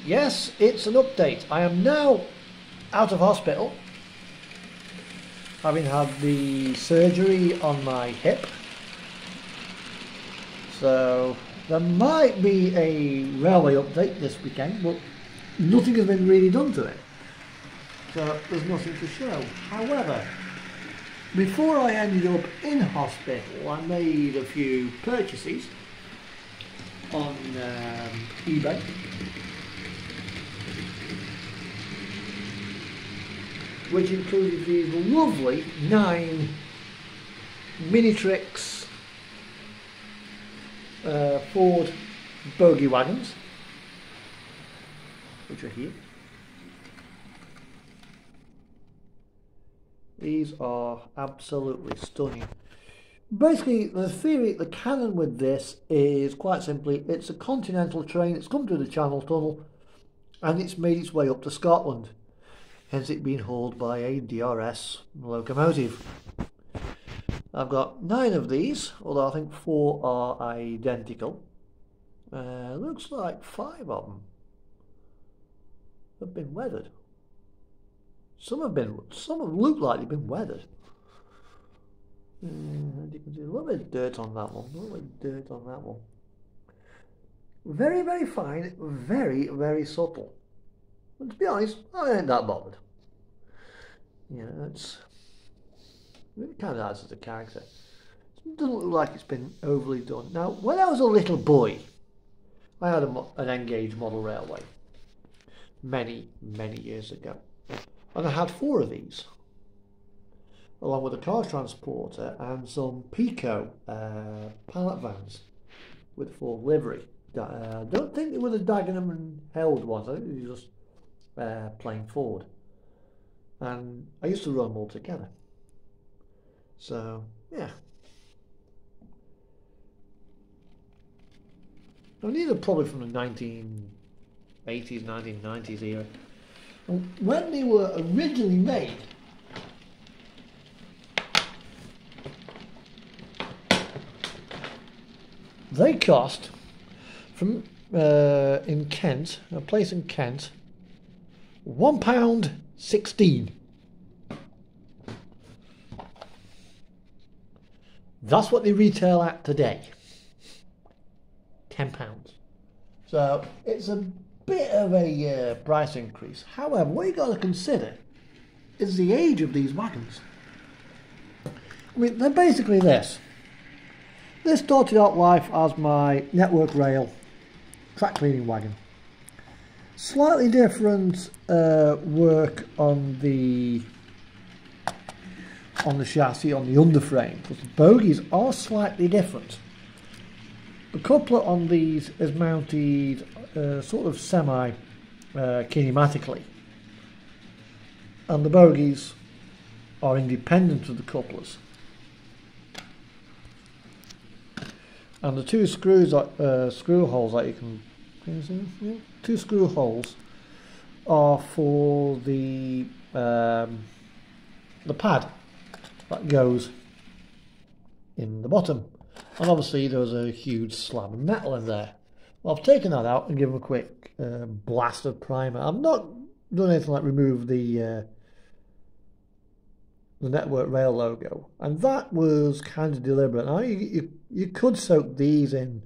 Yes, it's an update. I am now out of hospital, having had the surgery on my hip. So there might be a railway update this weekend, but nothing has been really done to it. So there's nothing to show. However, before I ended up in hospital, I made a few purchases on eBay. Which included these lovely 9 Minitrix Ford bogie wagons, which are here. These are absolutely stunning. Basically, the canon with this is quite simply, it's a continental train, it's come through the Channel Tunnel, and it's made its way up to Scotland, hence it being hauled by a DRS locomotive. I've got 9 of these, although I think 4 are identical. Looks like 5 of them have been weathered. Some have looked like they've been weathered. You can see a little bit of dirt on that one. A little bit of dirt on that one. Very, very fine. Very, very subtle. And to be honest, I ain't that bothered. You know, it kind of adds to the character. It doesn't look like it's been overly done. Now, when I was a little boy, I had an Engage model railway many, many years ago. And I had 4 of these, along with a car transporter and some Pico pallet vans with full livery. I don't think they were the Dagenham and Held ones. I think they were just plain Ford. And I used to run them all together. So, yeah. Now, these are probably from the 1980s, 1990s era. When they were originally made, they cost, from in Kent, a place in Kent, £1.16. That's what they retail at today. £10. So it's a bit of a price increase. However, what you've got to consider is the age of these wagons. I mean, they're basically this. This started out life as my Network Rail track cleaning wagon. Slightly different work on the chassis, on the underframe, because the bogies are slightly different. The coupler on these is mounted sort of semi kinematically, and the bogies are independent of the couplers. And the 2 screws, screw holes that you can see? Yeah. 2 screw holes are for the pad that goes in the bottom. And obviously there's a huge slab of metal in there. Well, I've taken that out and given a quick blast of primer. I've not done anything like remove the Network Rail logo, and that was kind of deliberate. Now you could soak these in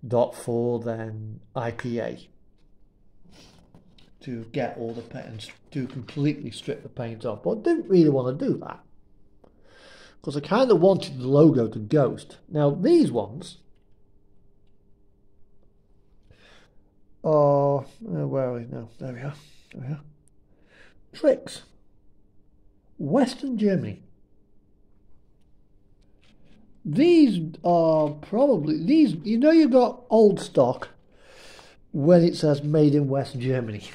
.4 then IPA to get all the paint, to completely strip the paint off, but I didn't really want to do that because I kind of wanted the logo to ghost. Now these ones are where are we now? There we are. There we are. Tricks. Western Germany. These are probably, you know, you've got old stock when it says made in West Germany.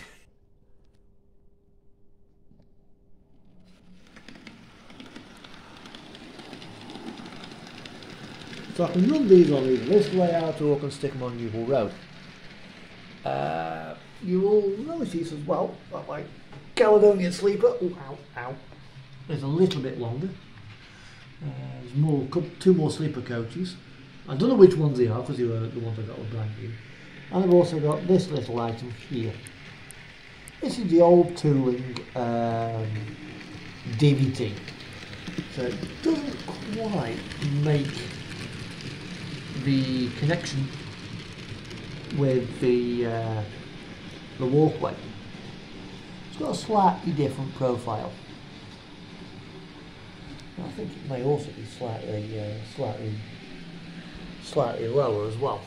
So I can run these on either this layout or I can stick them on Newhall Road. You will notice these as well, that my Caledonian Sleeper, oh, ow, ow, is a little bit longer. There's 2 more sleeper coaches. I don't know which ones they are because they were the ones I got with brand new. And I've also got this little item here. This is the old tooling DVT, so it doesn't quite make the connection with the walkway. It's got a slightly different profile. I think it may also be slightly lower as well.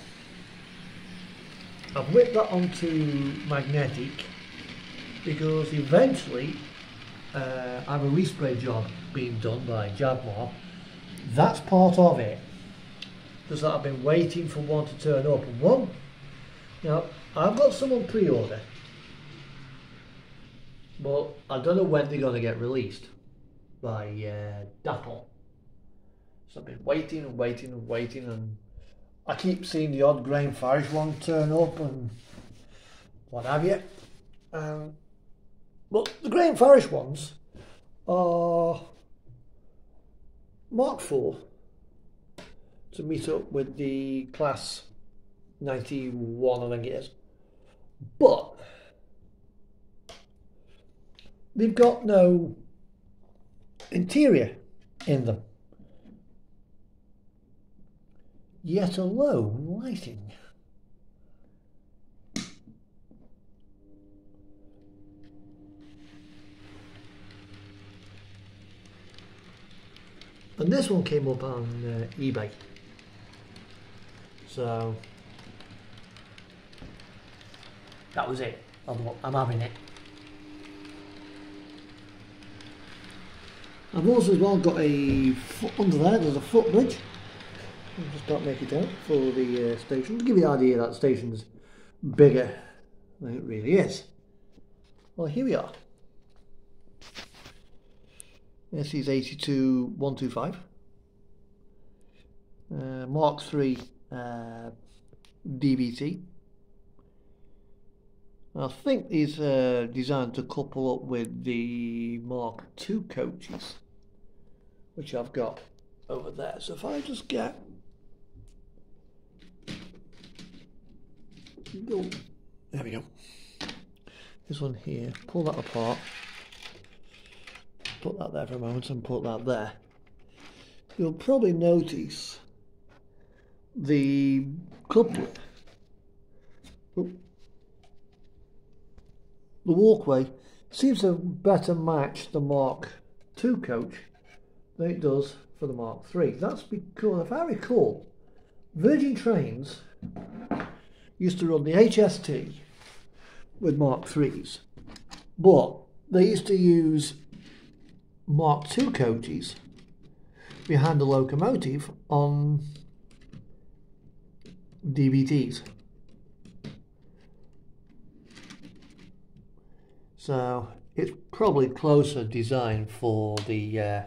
I've whipped that onto magnetic because eventually I have a respray job being done by Jaguar. That's part of it. Just that I've been waiting for one to turn up, and one. Now I've got some on pre-order, but I don't know when they're going to get released by Dapple. So I've been waiting and waiting and waiting, and I keep seeing the odd grain Farish one turn up and what have you. But the grain Farish ones are Mark IV to meet up with the class 91, I think it is. But they've got no interior in them, yet alone lighting. And this one came up on eBay, so that was it. I'm having it. I've also as well got a foot under there. There's a footbridge. I'll just about make it out for the station to give you the idea that the station's bigger than it really is. Well, here we are. This is 82125. Mark III DVT. I think these are designed to couple up with the Mark II coaches, which I've got over there. So if I just get there we go. This one here, pull that apart, put that there for a moment and put that there. You'll probably notice the couplet. The walkway seems to better match the Mark II coach than it does for the Mark III. That's because, if I recall, Virgin Trains used to run the HST with Mark IIIs, but they used to use Mark II coaches behind the locomotive on DVTs. So it's probably closer design for the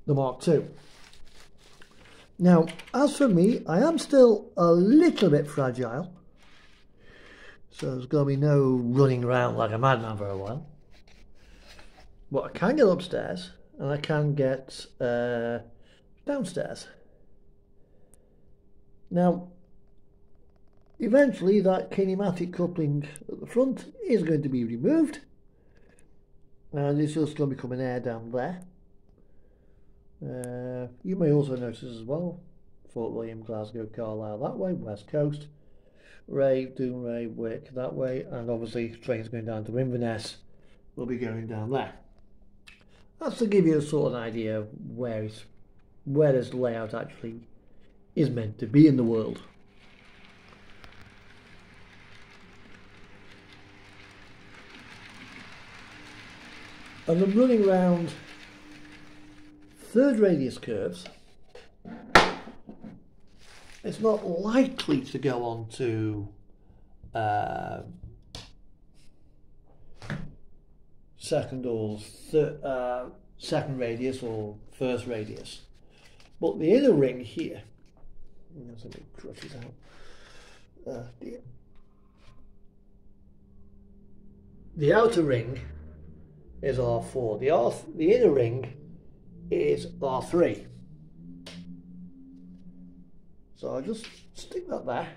Mark II. Now, as for me, I am still a little bit fragile, so there's going to be no running around like a madman for a while. But I can get upstairs and I can get downstairs. Now, eventually that kinematic coupling at the front is going to be removed, and it's just going to become an air down there. You may also notice as well, Fort William, Glasgow, Carlisle that way, West Coast, Ray, Doonray, Wick that way, and obviously trains going down to Inverness will be going down there. That's to give you a sort of an idea of where this layout actually is meant to be in the world. And I'm running around third radius curves. It's not likely to go on to second radius or first radius, but the inner ring here, there's a bit crutches out. The outer ring is R4. The inner ring is R3. So I'll just stick that there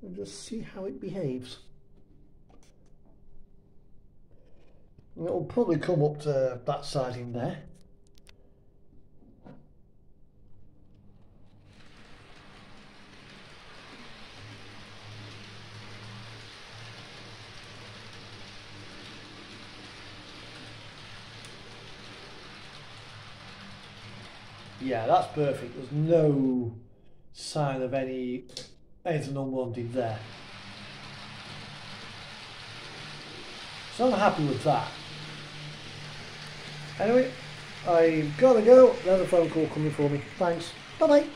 and just see how it behaves. It'll probably come up to that side in there. Yeah, that's perfect. There's no sign of anything unwanted there. So I'm happy with that. Anyway, I've got to go. Another phone call coming for me. Thanks. Bye bye.